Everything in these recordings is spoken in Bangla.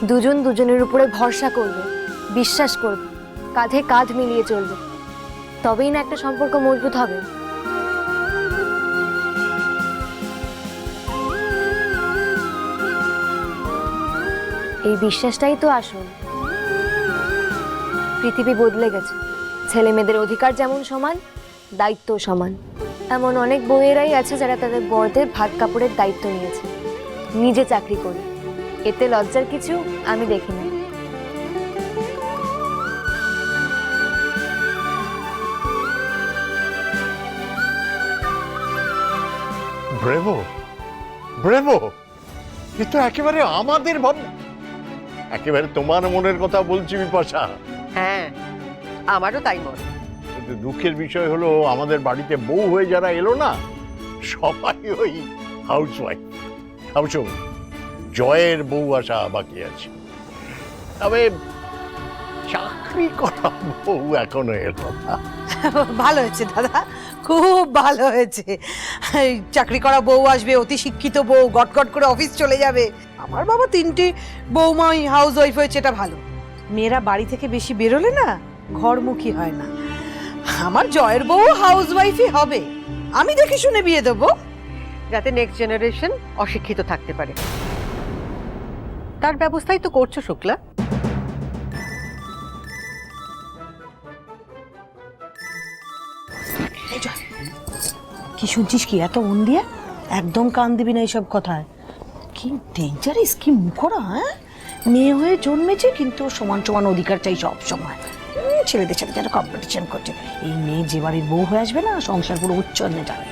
দুজন দুজনের উপরে ভরসা করবে, বিশ্বাস করবে, কাঁধে কাঁধ মিলিয়ে চলবে, তবেই না একটা সম্পর্ক মজবুত হবে। এই বিশ্বাসটাই তো আসল। পৃথিবী বদলে গেছে, ছেলে মেয়েদের অধিকার যেমন সমান, দায়িত্ব সমান। এমন অনেক বউয়েরাই আছে যারা তাদের বরদের ভাত কাপড়ের দায়িত্ব নিয়েছে, নিজে চাকরি করে। এতে লজ্জার কিছু আমি দেখি না। ব্রেভো, ব্রেভো, এ তো একেবারে আমাদের ভাবনা, একেবারে তোমার মনের কথা বলছি বিপাশা। হ্যাঁ, আমারও তাই মনে। কিন্তু দুঃখের বিষয় হলো আমাদের বাড়িতে বউ হয়ে যারা এলো না, সবাই ওই হাউস ওয়াইফ। অবশ্য জয়ের বউ আসা বাকি আছে, তবে চাকরি করা বউ এখনো এলো না। ভালো হয়েছে দাদা, খুব ভালো হয়েছে। এই চাকরি করা বউ আসবে, অতি শিক্ষিত বউ, গটগট করে অফিস চলে যাবে। আমার বাবা 3টি বৌমাই হাউস ওয়াইফ হয়েছে, এটা ভালো। মেয়েরা বাড়ি থেকে বেশি বেরোলে না ঘরমুখী হয় না। আমার জয়ের বউ হাউস ওয়াইফই হবে, আমি দেখে শুনে বিয়ে দেবো। যাতে নেক্সট জেনারেশন অশিক্ষিত থাকতে পারে, তার ব্যবস্থাই তো করছো শুক্লা। কি শুনছিস কি এত মন দিয়ে? একদম কান দিবি না এইসব কথায়। কি ডেঞ্জারাস, কি মুখরা! হ্যাঁ, মেয়ে হয়ে জন্মেছে কিন্তু সমান সমান অধিকার চাই সব সময়। ছেলেদের সাথে যারা কম্পিটিশন করছে, এই মেয়ে যে বাড়ির বউ হয়ে আসবে না, সংসার পুরো উচ্চন্নে যাবে।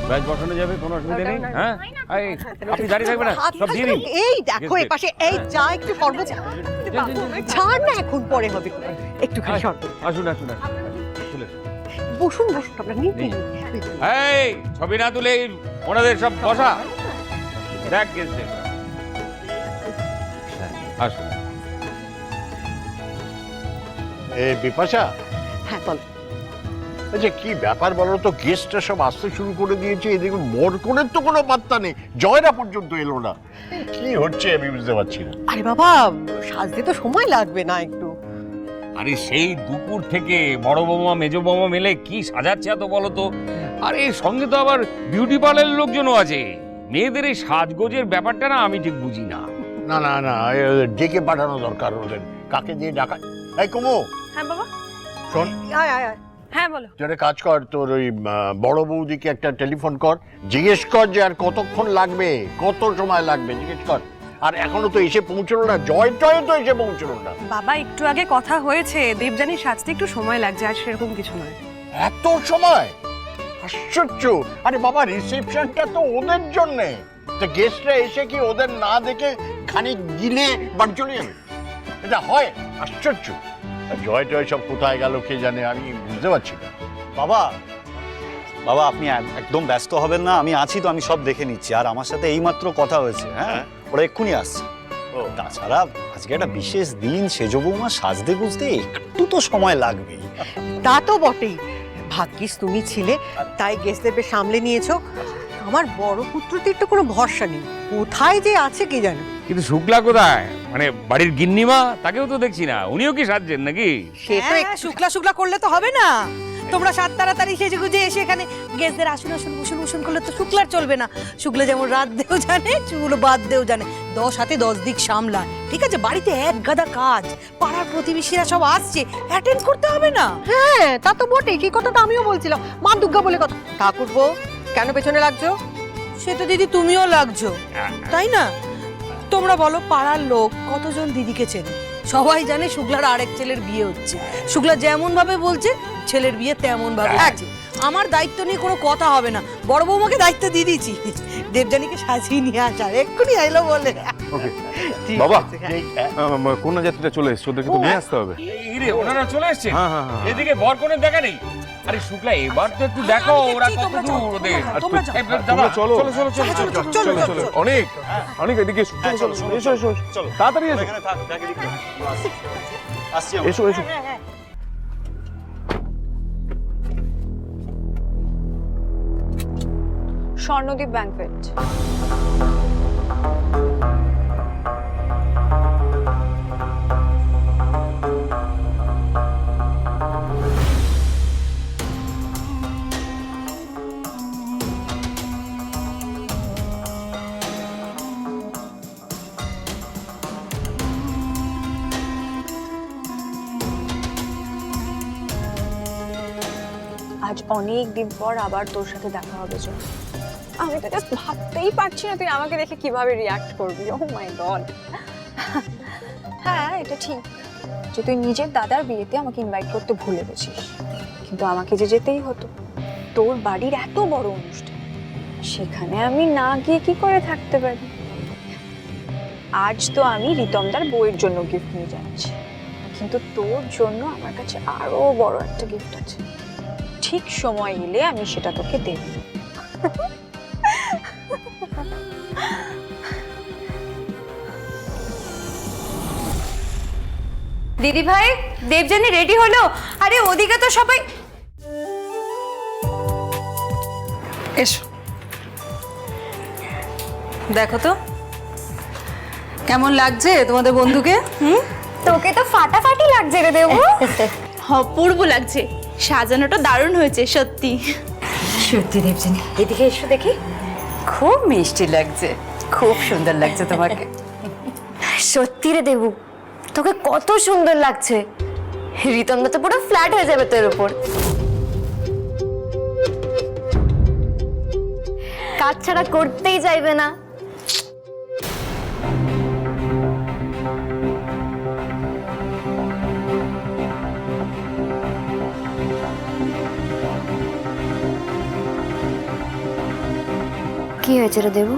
ব্যাচ বসানো যাবে, কোনো অসুবিধা নেই। হ্যাঁ, এই, আপনি দাঁড়িয়ে থাকবেন না, সব দিয়ে দিন। এই দেখো এই পাশে, এই যা একটু কর্ম ছাড় না, এখন পরে হবে, একটুখানি শর্ত। আসুন আসুন আসুন, চলে এসুন। বসুন বসুন, আপনার নিন। এই ছবি না তুলে ওনাদের সব বসা, দেখ গেছে। আসুন। এ বিপাশা, হ্যাঁ বল। আচ্ছা কি ব্যাপার বলো তো, গেস্টরা সব আসতে শুরু করে দিয়েছে, এদিকে বরকনের তো কোনো পাত্তা নেই, জয়রা পর্যন্ত এলো না। কি হচ্ছে আমি বুঝতে পারছি না। আরে বাবা, সাজতে তো সময় লাগবে না একটু? আরে সেই দুপুর থেকে বড় বৌমা মেজো বৌমা মিলে কি সাজাচ্ছে এত বলো তো। আরে সঙ্গে তো আবার বিউটি পার্লারের লোকজনও আছে। মেয়েদের এই সাজগোজের ব্যাপারটা না আমি ঠিক বুঝি না। না না না, ডেকে পাঠানো দরকার ওদের। কাকে দিয়ে ডাকা? এই কুমু, হ্যাঁ বাবা। শোন, আয় আয় আয়। হ্যাঁ বলো। তোরে কাজ কর, তোর ওই বড় বৌদিকে একটা টেলিফোন কর, জিজ্ঞেস কর যে আর কতক্ষণ লাগবে, কত সময় লাগবে জিজ্ঞেস কর। আর এখনো তো এসে পৌঁছলো না, জয় টয় তো এসে পৌঁছলো না। বাবা একটু আগে কথা হয়েছে, দেবযানীর সাজতে একটু সময় লাগছে, আর সেরকম কিছু নয়। এত সময়? আশ্চর্য! আরে বাবা, রিসেপশনটা তো ওদের জন্যে, তো গেস্টরা এসে কি ওদের না দেখে খানিক গিলে বাড়ি চলে যাবে? এটা হয়? আশ্চর্য! জয় টয় সব কোথায় গেল কে জানে, আমি বুঝতে পারছি না। বাবা, বাবা আপনি একদম ব্যস্ত হবেন না, আমি আছি তো, আমি সব দেখে নিচ্ছি। আর আমার সাথে এইমাত্র কথা হয়েছে, হ্যাঁ, ওরা এক্ষুনি আসছে। ও তাছাড়া আজকে একটা বিশেষ দিন, সেজ বৌমা সাজতে বুঝতে একটু তো সময় লাগবেই। তা তো বটেই, ভাগ্যিস তুমি ছিলে, তাই গেস্টদের সামলে নিয়েছো। আমার বড় পুত্রটির তো কোনো ভরসা নেই, কোথায় যে আছে কি জানো। কিন্তু শুক্লা কোথায়? মানে বাড়ির গিন্নিমা, তাকেও তো দেখছি না। উনিও কি সাজছেন নাকি? সে তো হ্যাঁ, শুক্লা শুক্লা করলে তো হবে না। তোমরা সাত তাড়াতাড়ি সেজে গুজে এসে এখানে গেস্টদের আসুন আসুন বসুন বসুন করলে তো শুক্লার চলবে না। শুক্লা যেমন রাত দেও জানে, চুলো বাদ দেও জানে, 10 হাতে 10 দিক সামলায়। ঠিক আছে, বাড়িতে এক গাদা কাজ, পাড়ার প্রতিবেশীরা সব আসছে, অ্যাটেন্ড করতে হবে না? হ্যাঁ, তা তো বটেই, সেই কথাটা আমিও বলছিলাম। মা দুর্গা বলে কথা। ঠাকুর বউ, কেন পেছনে লাগছো? সে তো দিদি তুমিও লাগছো, তাই না? তোমরা বলো, পাড়ার লোক কতজন দিদিকে চেনে? সবাই জানে শুক্লার আরেক ছেলের বিয়ে হচ্ছে। শুক্লা যেমন ভাবে বলছে ছেলের বিয়ে তেমন ভাবে হচ্ছে। আমার দায়িত্ব নিয়ে কোনো কথা হবে না, বড় বৌমাকে দায়িত্ব দিয়ে দিয়েছি দেবযানীকে সাজিয়ে নিয়ে আসার। এক্ষুনি আইলো বলে। ঠিক বাবা, আছে, হ্যাঁ। কন্যা যাত্রীটা চলে এসছে, ওদেরকে তো নিয়ে আসতে হবে। এই রে, ওনারা চলে এসেছে। হ্যাঁ, হ্যাঁ, হ্যাঁ। এদিকে বর কনের দেখা নেই। আরে শুক্লা, এবার তো একটু দেখো ওরা কত দূর ওদের। তোমরা যাও, এই, দাদা, তোমরা চলো চলো চলো চলো চলো, চলো। চলো, চলো, চলো অনেক অনেক এদিকে এসো, চলো চলো এসো এসো চলো তাড়াতাড়ি এসো এখানে থাক, দেখে দিক আসছি আমরা। এসো এসো। স্বর্ণদ্বীপ ব্যাংকোয়েট। আজ অনেক দিন পর আবার তোর সাথে দেখা হবে চল। আমি তো জাস্ট ভাবতেই পারছি না তুই আমাকে দেখে কিভাবে রিয়াক্ট করবি। ও মাই গড। হ্যাঁ, এটা ঠিক যে তুই নিজের দাদার বিয়েতে আমাকে ইনভাইট করতে ভুলে গেছিস, কিন্তু আমাকে যে যেতেই হতো। তোর বাড়ির এত বড় অনুষ্ঠান, সেখানে আমি না গিয়ে কি করে থাকতে পারি? আজ তো আমি রিতমদার বউয়ের জন্য গিফট নিয়ে যাচ্ছি, কিন্তু তোর জন্য আমার কাছে আরো বড় একটা গিফট আছে। ঠিক সময় এলে আমি সেটা তোকে দেব। দিদি ভাই, দেবযানী রেডি হলো? আরে ওদিকে তো সবাই। এসো, দেখো তো কেমন লাগছে তোমাদের বন্ধুকে। তোকে তো ফাটাফাটি লাগছে রে দেবু। অপূর্ব লাগছে, সাজানোটা দারুণ হয়েছে সত্যি। সত্যি দেবযানী, এদিকে এসো দেখি। খুব মিষ্টি লাগছে, খুব সুন্দর লাগছে তোমাকে। সত্যি রে দেবু, তোকে কত সুন্দর লাগছে। রিতমদা তো পুরো ফ্ল্যাট হয়ে যাবে তোর উপর। কাজ ছাড়া করতেই চাইবে না। কি হয়েছে রে দেবু?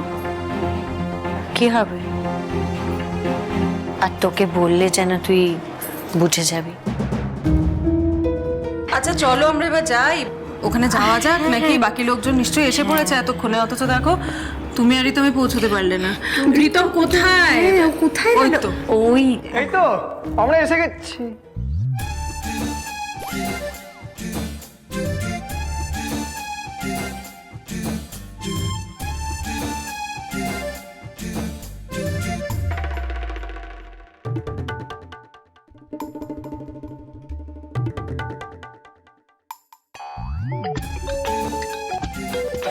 কি হবে? আর তোকে বললে যেন তুই বুঝে যাবি। আচ্ছা চলো আমরা এবার যাই, ওখানে যাওয়া যাক নাকি? বাকি লোকজন নিশ্চয়ই এসে পড়েছে এতক্ষণে, অথচ দেখো তুমি আর রিতমে পৌঁছতে পারলে না। রিতম কোথায়? কোথায়? ওই তো, ওই এই তো আমরা এসে গেছি।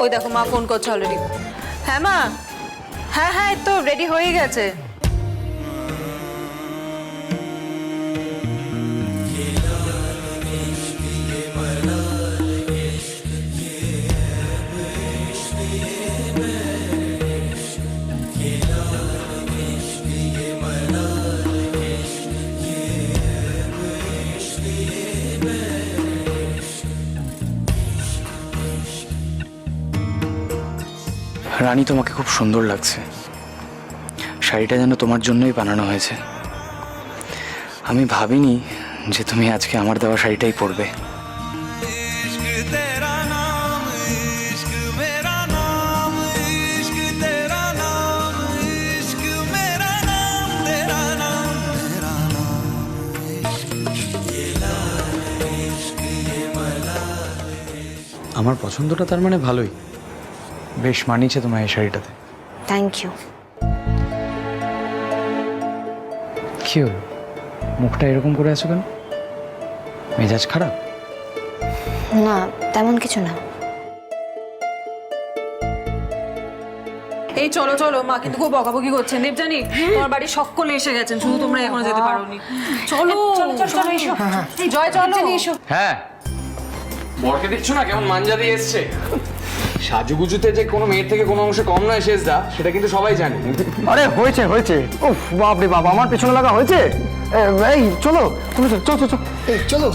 ওই দেখো মা ফোন করছে অলরেডি। হ্যাঁ মা, হ্যাঁ হ্যাঁ তো রেডি হয়ে গেছে। রানী, তোমাকে খুব সুন্দর লাগছে। শাড়িটা যেন তোমার জন্যই বানানো হয়েছে। আমি ভাবিনি যে তুমি আজকে আমার দেওয়া শাড়িটাই পরবে। আমার পছন্দটা তার মানে ভালোই, বেশ মানিয়েছে তোমার এই শাড়িটাতে। Thank you. কি হলো, মুখটা এরকম করে আছো কেন? মেজাজ খারাপ? না, তেমন কিছু না। এই চলো চলো, মা কিন্তু খুব বকাবকি করছেন। দেবজানি, তোমার বাড়ি সকলে এসে গেছেন, শুধু তোমরা এখনো যেতে পারোনি। চলো চলো এসো। এই জয় চলো এসো। হ্যাঁ, বরকে দেখছো না কেমন মাঞ্জা দিয়ে এসছে। সাজুগুজুতে যে কোনো মেয়ের থেকে কোনো অংশে কম নয় শেষদা, সেটা কিন্তু সবাই জানে। আরে হয়েছে হয়েছে, উফ বাপ রে বাপ, আমার পেছনে লাগা হয়েছে। এই চলো তুমি, চল চল চল চলো।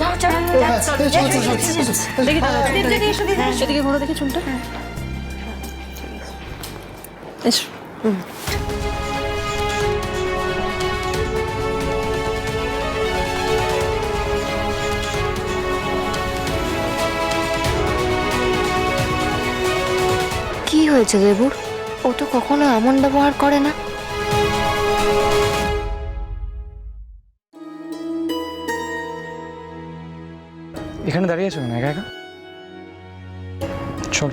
দেখি দেবজানি এসো, সেদিকে ঘোরো, দেখি চুলটা। এসো। কি হয়েছে দেবুর? ও তো কখনো এমন ব্যবহার করে না। এখানে দাঁড়িয়ে আছো কেন একা একা? চল।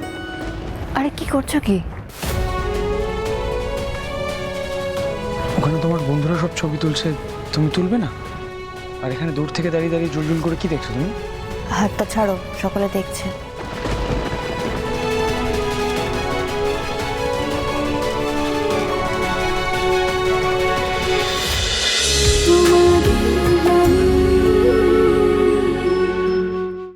আরে কি করছো কি? ওখানে তোমার বন্ধুরা সব ছবি তুলছে, তুমি তুলবে না? আর এখানে দূর থেকে দাঁড়িয়ে দাঁড়িয়ে জুল জুল করে কি দেখছো তুমি? হাতটা ছাড়ো, সকলে দেখছে।